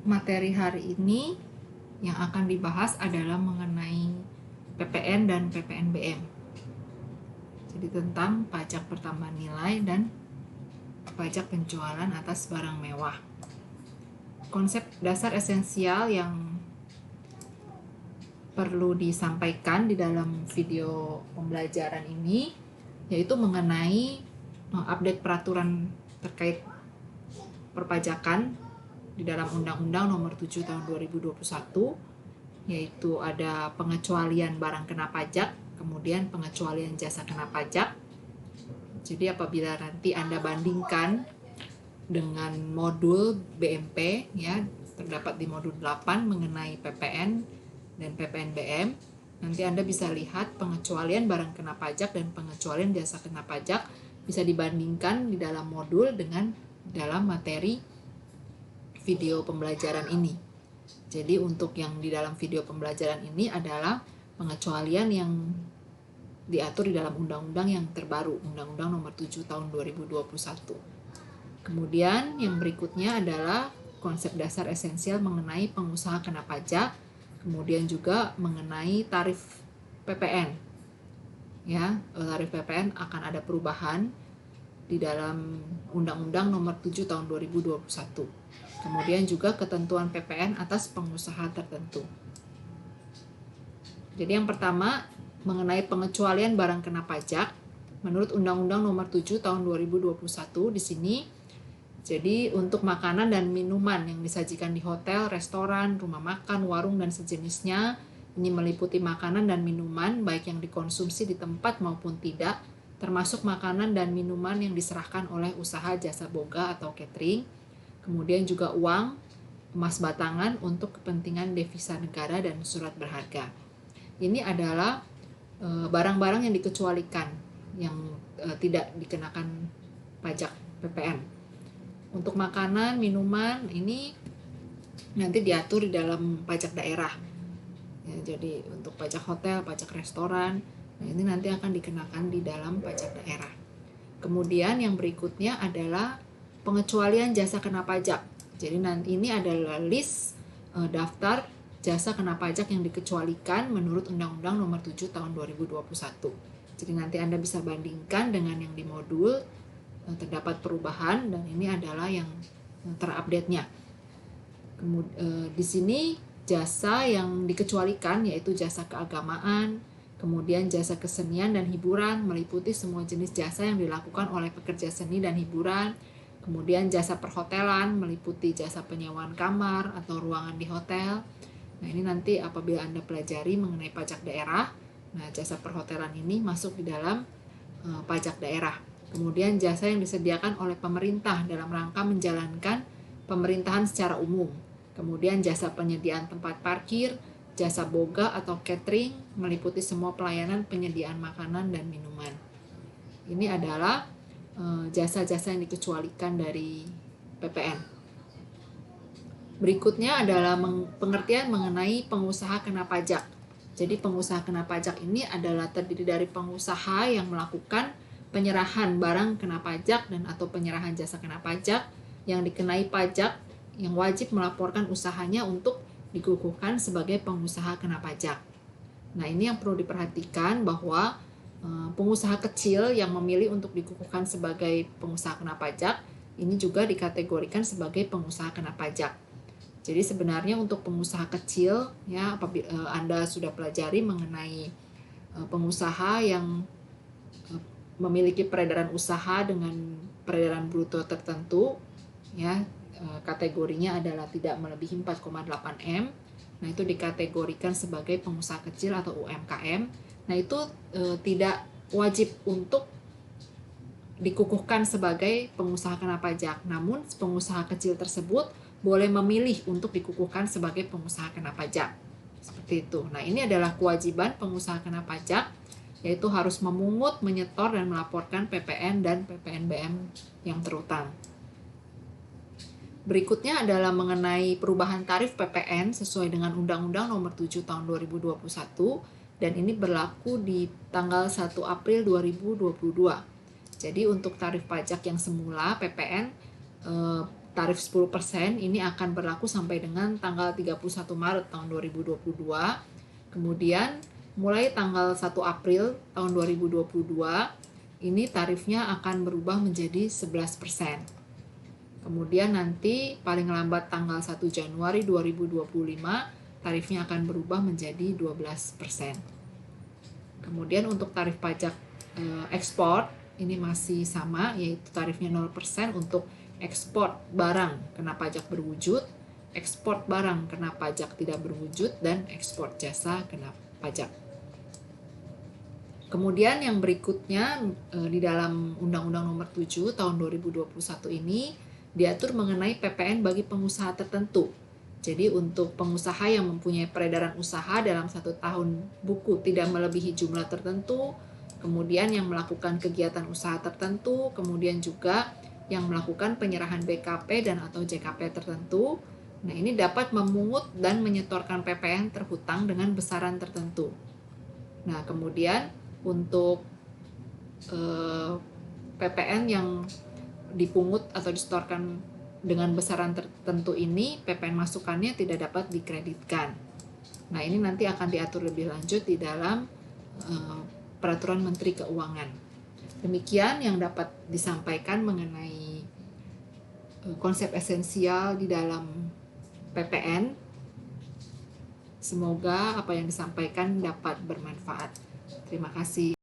materi hari ini yang akan dibahas adalah mengenai PPN dan PPNBM. Jadi tentang pajak pertambahan nilai dan pajak penjualan atas barang mewah. Konsep dasar esensial yang perlu disampaikan di dalam video pembelajaran ini yaitu mengenai update peraturan terkait perpajakan di dalam Undang-Undang Nomor 7 Tahun 2021, yaitu ada pengecualian barang kena pajak, kemudian pengecualian jasa kena pajak. Jadi apabila nanti Anda bandingkan dengan modul BMP, ya, terdapat di modul 8 mengenai PPN dan PPNBM, nanti Anda bisa lihat pengecualian barang kena pajak dan pengecualian jasa kena pajak bisa dibandingkan di dalam modul dengan dalam materi video pembelajaran ini. Jadi untuk yang di dalam video pembelajaran ini adalah pengecualian yang diatur di dalam undang-undang yang terbaru, Undang-Undang Nomor 7 Tahun 2021. Kemudian yang berikutnya adalah konsep dasar esensial mengenai pengusaha kena pajak, kemudian juga mengenai tarif PPN. Ya, tarif PPN akan ada perubahan di dalam Undang-Undang Nomor 7 Tahun 2021. Kemudian juga ketentuan PPN atas pengusaha tertentu. Jadi yang pertama mengenai pengecualian barang kena pajak menurut Undang-Undang Nomor 7 Tahun 2021 di sini. Jadi untuk makanan dan minuman yang disajikan di hotel, restoran, rumah makan, warung dan sejenisnya, ini meliputi makanan dan minuman baik yang dikonsumsi di tempat maupun tidak, termasuk makanan dan minuman yang diserahkan oleh usaha jasa boga atau catering, kemudian juga uang, emas batangan untuk kepentingan devisa negara dan surat berharga. Ini adalah barang-barang yang dikecualikan, yang tidak dikenakan pajak PPN. Untuk makanan, minuman, ini nanti diatur di dalam pajak daerah. Ya, jadi untuk pajak hotel, pajak restoran, nah ini nanti akan dikenakan di dalam pajak daerah. Kemudian yang berikutnya adalah pengecualian jasa kena pajak. Jadi nanti ini adalah list daftar jasa kena pajak yang dikecualikan menurut Undang-Undang Nomor 7 Tahun 2021. Jadi nanti Anda bisa bandingkan dengan yang di modul, terdapat perubahan dan ini adalah yang terupdate-nya. Di sini jasa yang dikecualikan yaitu jasa keagamaan, kemudian jasa kesenian dan hiburan meliputi semua jenis jasa yang dilakukan oleh pekerja seni dan hiburan. Kemudian jasa perhotelan meliputi jasa penyewaan kamar atau ruangan di hotel. Nah ini nanti apabila Anda pelajari mengenai pajak daerah, nah jasa perhotelan ini masuk di dalam pajak daerah. Kemudian jasa yang disediakan oleh pemerintah dalam rangka menjalankan pemerintahan secara umum. Kemudian jasa penyediaan tempat parkir, jasa boga atau catering meliputi semua pelayanan penyediaan makanan dan minuman. Ini adalah jasa-jasa yang dikecualikan dari PPN. Berikutnya adalah pengertian mengenai pengusaha kena pajak. Jadi pengusaha kena pajak ini adalah terdiri dari pengusaha yang melakukan penyerahan barang kena pajak dan atau penyerahan jasa kena pajak yang dikenai pajak yang wajib melaporkan usahanya untuk dikukuhkan sebagai pengusaha kena pajak. Nah ini yang perlu diperhatikan bahwa pengusaha kecil yang memilih untuk dikukuhkan sebagai pengusaha kena pajak ini juga dikategorikan sebagai pengusaha kena pajak. Jadi sebenarnya untuk pengusaha kecil, ya apabila Anda sudah pelajari mengenai pengusaha yang memiliki peredaran usaha dengan peredaran bruto tertentu, ya kategorinya adalah tidak melebihi 4,8 M. Nah itu dikategorikan sebagai pengusaha kecil atau UMKM. Nah itu tidak wajib untuk dikukuhkan sebagai pengusaha kena pajak. Namun pengusaha kecil tersebut boleh memilih untuk dikukuhkan sebagai pengusaha kena pajak. Seperti itu. Nah ini adalah kewajiban pengusaha kena pajak, yaitu harus memungut, menyetor, dan melaporkan PPN dan PPNBM yang terutang. Berikutnya adalah mengenai perubahan tarif PPN sesuai dengan Undang-Undang Nomor 7 Tahun 2021 dan ini berlaku di tanggal 1 April 2022. Jadi untuk tarif pajak yang semula PPN tarif 10% ini akan berlaku sampai dengan tanggal 31 Maret tahun 2022. Kemudian mulai tanggal 1 April tahun 2022 ini tarifnya akan berubah menjadi 11%. Kemudian nanti paling lambat tanggal 1 Januari 2025 tarifnya akan berubah menjadi 12%. Kemudian untuk tarif pajak ekspor ini masih sama, yaitu tarifnya 0% untuk ekspor barang kena pajak berwujud, ekspor barang kena pajak tidak berwujud, dan ekspor jasa kena pajak. Kemudian yang berikutnya di dalam Undang-Undang Nomor 7 Tahun 2021 ini diatur mengenai PPN bagi pengusaha tertentu. Jadi untuk pengusaha yang mempunyai peredaran usaha dalam 1 tahun buku tidak melebihi jumlah tertentu, kemudian yang melakukan kegiatan usaha tertentu, kemudian juga yang melakukan penyerahan BKP dan atau JKP tertentu. Nah, ini dapat memungut dan menyetorkan PPN terhutang dengan besaran tertentu. Nah, kemudian untuk PPN yang dipungut atau disetorkan dengan besaran tertentu ini, PPN masukannya tidak dapat dikreditkan. Nah, ini nanti akan diatur lebih lanjut di dalam Peraturan Menteri Keuangan. Demikian yang dapat disampaikan mengenai konsep esensial di dalam PPN. Semoga apa yang disampaikan dapat bermanfaat. Terima kasih.